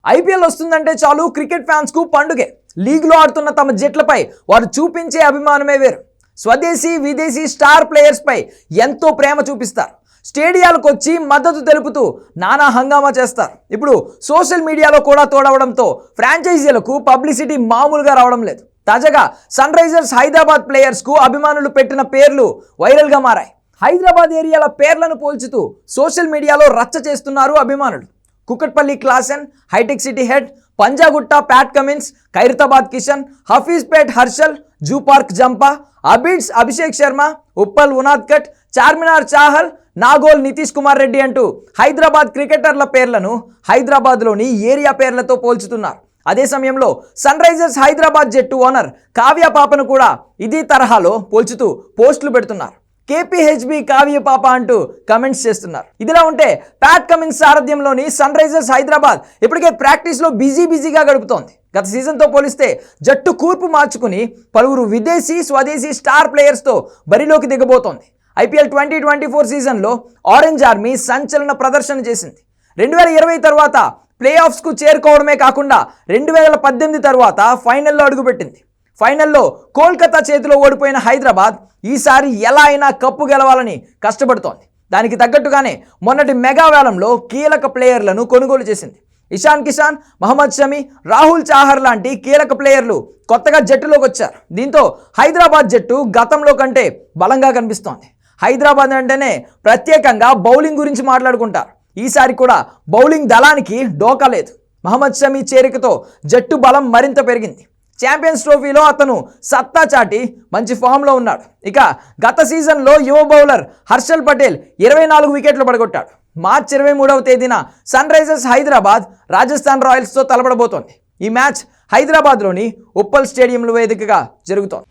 IPL వస్తుందంటే చాలు cricket fans కు పండుగే. లీగ్లో ఆడుతున్న తమ జట్లపై వారు చూపించే అభిమానమే వేరు. స్వదేశీ విదేశీ స్టార్ ప్లేయర్స్ పై ఎంతో ప్రేమ చూపిస్తారు. స్టేడియాలకు వచ్చి మద్దతు తెలుపుతూ నానా హంగామా చేస్తారు. ఇప్పుడు సోషల్ మీడియాలో కూడా తోడవడంతో ఫ్రాంచైజీలకు పబ్లిసిటీ మామూలుగా రావడం లేదు. తాజాగా సన్ రైజర్స్ హైదరాబాద్ ప్లేయర్స్ కు అభిమానులు పెట్టిన పేర్లు వైరల్ గా మారాయి. హైదరాబాద్ ఏరియాల పేర్లను పోల్చుతూ సోషల్ మీడియాలో రచ్చ చేస్తున్నారు అభిమానులు. Kukatpally Klaasen, Hitec City Head, Panjagutta Pat Cummins, Khairatabad Kishan, Hafeezpet Harshal, Zoo Park Zampa, Abids Abhishek Sharma, Uppal Unadkat, Charminar Chahal, Nagole Nitish Kumar Reddy అంటూ హైదరాబాద్ క్రికెటర్ల పేర్లను హైదరాబాద్లోని ఏరియా పేర్లతో పోల్చుతున్నారు. అదే సమయంలో సన్ రైజర్స్ హైదరాబాద్ జట్టు ఓనర్ కావ్య పాపను కూడా ఇదే తరహాలో పోల్చుతూ పోస్టులు పెడుతున్నారు. కేపీహెచ్బి కావ్య పాప అంటూ కమెంట్స్ చేస్తున్నారు. ఇదిలా ఉంటే ప్యాట్ కమిన్స్ సారథ్యంలోని సన్ రైజర్స్ హైదరాబాద్ ఇప్పటికే ప్రాక్టీస్లో బిజీగా గడుపుతోంది. గత సీజన్తో పోలిస్తే జట్టు కూర్పు మార్చుకుని పలువురు విదేశీ స్వదేశీ స్టార్ ప్లేయర్స్తో బరిలోకి దిగబోతోంది. ఐపీఎల్ 2024 సీజన్లో ఆరెంజ్ ఆర్మీ సంచలన ప్రదర్శన చేసింది. 2020 తర్వాత ప్లే ఆఫ్స్కు చేరుకోవడమే కాకుండా 2018 తర్వాత ఫైనల్లో అడుగుపెట్టింది. ఫైనల్లో కోల్కతా చేతిలో ఓడిపోయిన హైదరాబాద్ ఈసారి ఎలా అయినా కప్పు గెలవాలని కష్టపడుతోంది. దానికి తగ్గట్టుగానే మొన్నటి మెగా వేలంలో కీలక ప్లేయర్లను కొనుగోలు చేసింది. ఇషాన్ కిషాన్, మహమ్మద్ షమి, రాహుల్ చాహర్ లాంటి కీలక ప్లేయర్లు కొత్తగా జట్టులోకి వచ్చారు. దీంతో హైదరాబాద్ జట్టు గతంలో కంటే బలంగా కనిపిస్తోంది. హైదరాబాద్ అంటేనే ప్రత్యేకంగా బౌలింగ్ గురించి మాట్లాడుకుంటారు. ఈసారి కూడా బౌలింగ్ దళానికి డోకా లేదు. మహమ్మద్ షమి చేరికతో జట్టు బలం మరింత పెరిగింది. ఛాంపియన్స్ ట్రోఫీలో అతను సత్తా చాటి మంచి ఫామ్లో ఉన్నాడు. ఇక గత సీజన్లో యువ బౌలర్ హర్షల్ పటేల్ 24 వికెట్లు పడగొట్టాడు. మార్చి 23వ తేదీన సన్ రైజర్స్ హైదరాబాద్ రాజస్థాన్ రాయల్స్తో తలపడబోతోంది. ఈ మ్యాచ్ హైదరాబాద్లోని ఉప్పల్ స్టేడియంలో వేదికగా జరుగుతోంది.